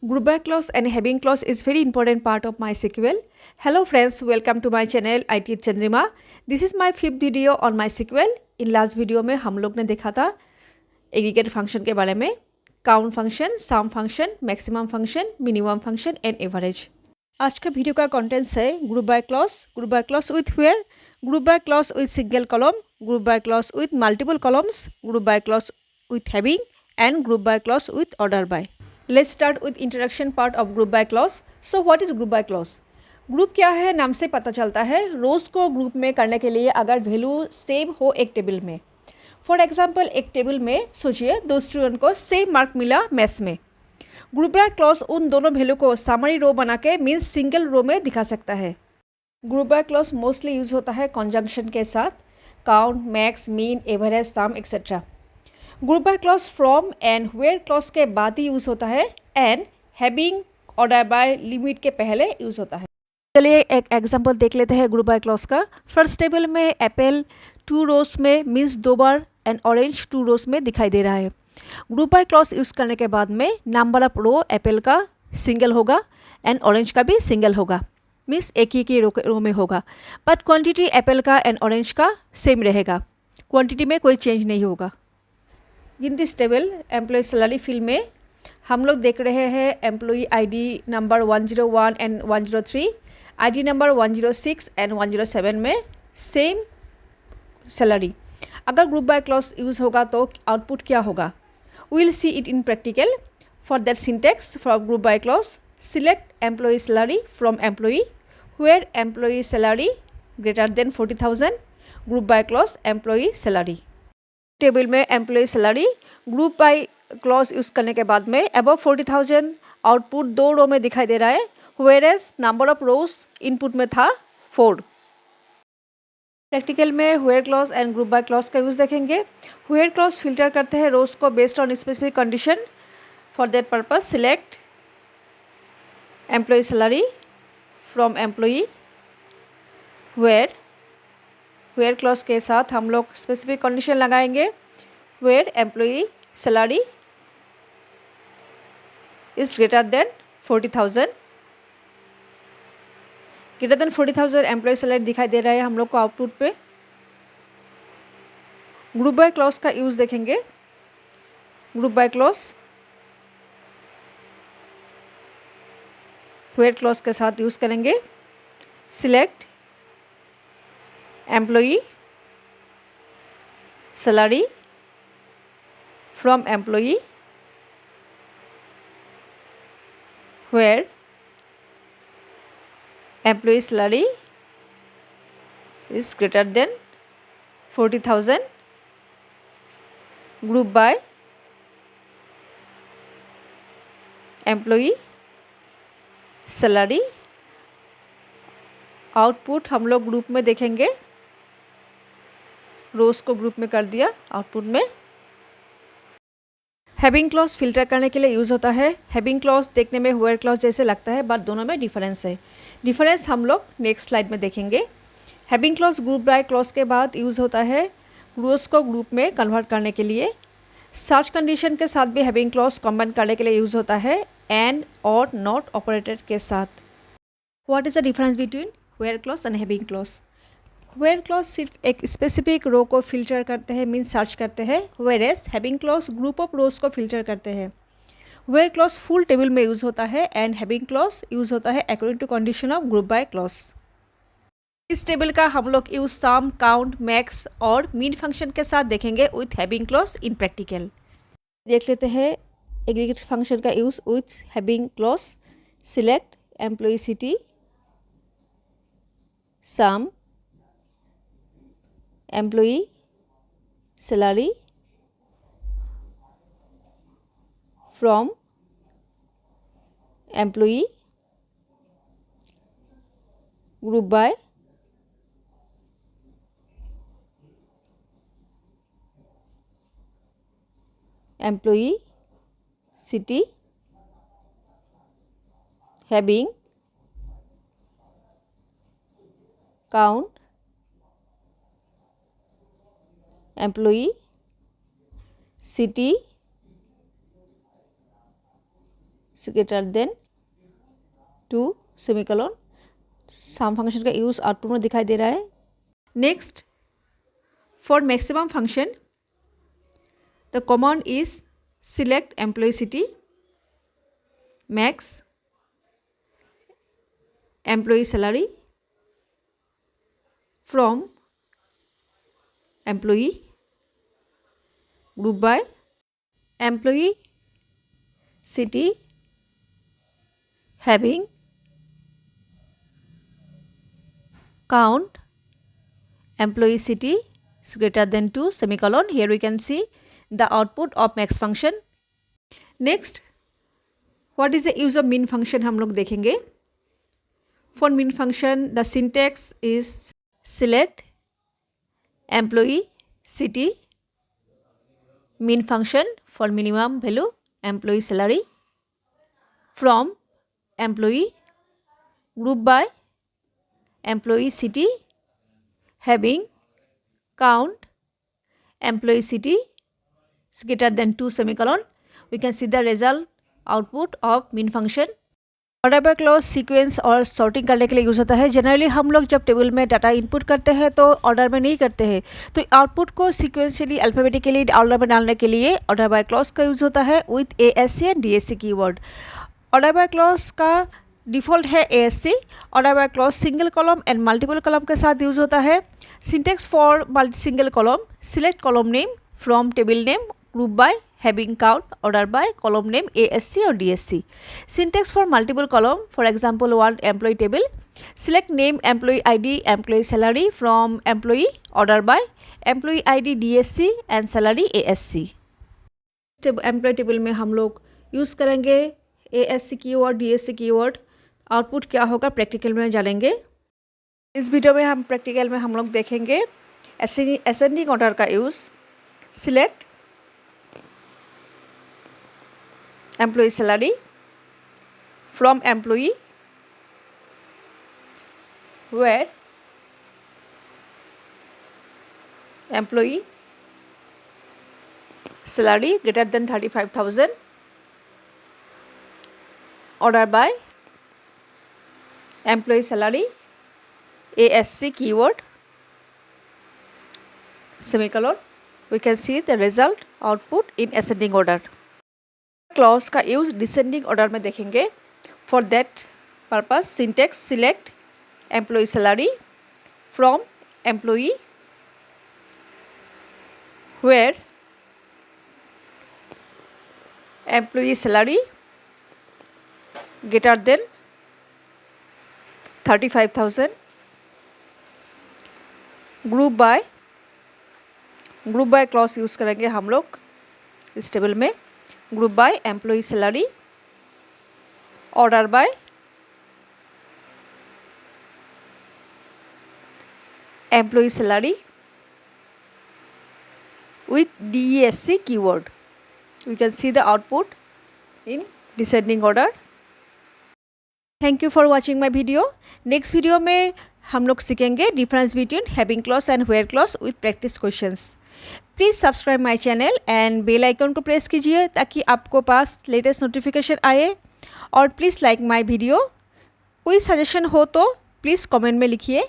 Group by clause and having clause is very important part of MySQL. Hello friends, welcome to my channel IT Chandrima. This is my fifth video on MySQL. In last video में हम लोग ने देखा था aggregate function के बारे में, count function, sum function, maximum function, minimum function and average. आज का वीडियो का कंटेंट्स है group by clause with where, group by clause with single column, group by clause with multiple columns, group by clause with having and group by clause with order by. Let's start with introduction part of group by clause. So what is group by clause? Group क्या है, नाम से पता चलता है। रोज को group में करने के लिए अगर वैल्यू सेम हो एक टेबल में, फॉर एग्जाम्पल एक टेबल में सोचिए दो स्टूडेंट को सेम मार्क मिला मैथ्स में, ग्रुप बाय क्लॉज उन दोनों वैल्यू को समरी रो बना के मीन्स सिंगल रो में दिखा सकता है। Group by clause mostly use होता है कॉन्जंक्शन के साथ, count, max, mean, average, sum etcetera. Group by clause from and where clause के बाद ही यूज़ होता है, and having, order by, limit के पहले यूज़ होता है। चलिए एक एग्जांपल देख लेते हैं ग्रुप बाय क्लॉज का। फर्स्ट टेबल में एप्पल 2 रोज में मीन्स 2 बार एंड ऑरेंज 2 रोज में दिखाई दे रहा है। ग्रुप बाय क्लॉज यूज़ करने के बाद में नंबर ऑफ रो एप्पल का सिंगल होगा एंड ऑरेंज का भी सिंगल होगा, मीन्स एक ही रो में होगा, बट क्वांटिटी एप्पल का एंड ऑरेंज का सेम रहेगा, क्वांटिटी में कोई चेंज नहीं होगा। In this table employ salary field में हम लोग देख रहे हैं employee ID number 101 and 103, ID number 106 and 107 में सेम सैलरी। अगर ग्रुप बाय क्लॉज यूज़ होगा तो आउटपुट क्या होगा? We will see it in practical. For that syntax from group by clause, select employee salary from employee where employee salary greater than 40,000, group by clause employee salary. Table में employee salary group by clause use करने के बाद में above 40,000 output 2 रो में दिखाई दे रहा है, whereas number of rows input में था 4। प्रैक्टिकल में where clause and group by clause का यूज़ देखेंगे। वेयर क्लॉज फिल्टर करते हैं रोज को based on specific condition. For that purpose select employee salary from employee where clause के साथ हम लोग स्पेसिफिक कंडीशन लगाएंगे, where employee salary is greater than 40,000। Greater than 40,000 employ salary दिखाई दे रहा है हम लोग को आउटपुट पे। ग्रुप बाय क्लॉज का यूज़ देखेंगे। Group by clause where clause के साथ यूज़ करेंगे। Select employee salary from employee where employee salary is greater than 40,000, group by employee salary. Output हम लोग ग्रुप में देखेंगे, रोज को ग्रुप में कर दिया आउटपुट में। हैविंग क्लॉज फिल्टर करने के लिए यूज़ होता है। हैविंग क्लॉज देखने में वेयर क्लॉज जैसे लगता है, बट दोनों में डिफरेंस है। डिफरेंस हम लोग नेक्स्ट स्लाइड में देखेंगे। Having clause group by clause के बाद यूज़ होता है रोज को ग्रुप में कन्वर्ट करने के लिए। सर्च कंडीशन के साथ भी हैविंग क्लॉज कॉम्बाइन करने के लिए यूज़ होता है, एंड और नॉट ऑपरेटर के साथ। What is the difference between where clause and having clause? Where clause सिर्फ एक स्पेसिफिक रो को फिल्टर करते हैं, मीन्स सर्च करते हैं, whereas having clause group of rows को फिल्टर करते हैं। वेयर क्लॉज फुल टेबल में यूज़ होता है, एंड हैविंग क्लॉज यूज़ होता है according to condition of group by clause. इस टेबल का हम लोग यूज सम, काउंट, मैक्स और मीन फंक्शन के साथ देखेंगे with having clause in practical. देख लेते हैं एग्रीगेट फंक्शन का use with having clause. Select employee city, sum, employee salary from employee group by employee city having count employee city greater than 2 semicolon. Sum function का use output में दिखाई दे रहा है। Next, for maximum function the command is select employee city max employee salary from employee group by employee city having count employee city is greater than 2 semicolon. Here we can see the output of max function. Next, what is the use of min function हम लोग देखेंगे. For min function the syntax is select employee city min function for minimum value employee salary from employee group by employee city having count employee city is greater than 2 semicolon. We can see the result output of min function. Order by clause sequence और sorting करने के लिए use होता है. Generally हम लोग जब table में डाटा इनपुट करते हैं तो ऑर्डर में नहीं करते हैं, तो आउटपुट को सीक्वेंशियली अल्फ़ाबेटिकली ऑर्डर में डालने के लिए ऑर्डर बाय क्लॉज का यूज़ होता है with ASC and DSC keyword. Order by clause का डिफ़ॉल्ट है ASC. Order by clause single column and multiple column के साथ यूज़ होता है. Syntax for single column select column name from table name group by having count order by column name ASC or DSC. Syntax for multiple column, for example one employee table, select name employee ID employee salary from employee order by employee ID DSC and salary ASC. employee table में हम लोग use करेंगे ASC keyword DSC keyword. Output क्या होगा practical में जानेंगे. इस video में हम प्रैक्टिकल में हम लोग देखेंगे असेंडिंग ऑर्डर का use. Select employee salary from employee where employee salary greater than 35,000 order by employee salary ASC keyword semicolon. We can see the result output in ascending order. Clause का use descending order में देखेंगे. For that purpose syntax select employee salary from employee where employee salary greater than 35,000 group by clause use करेंगे हम लोग इस table में. Group by employee salary order by employee salary with DESC keyword. We can see the output in descending order. Thank you for watching my video. Next video में हम लोग सीखेंगे difference between having clause and where clause with practice questions. Please subscribe my channel and bell icon को press कीजिए ताकि आपको पास latest notification आए. और प्लीज़ लाइक माय वीडियो. कोई सजेशन हो तो प्लीज़ कमेंट में लिखिए.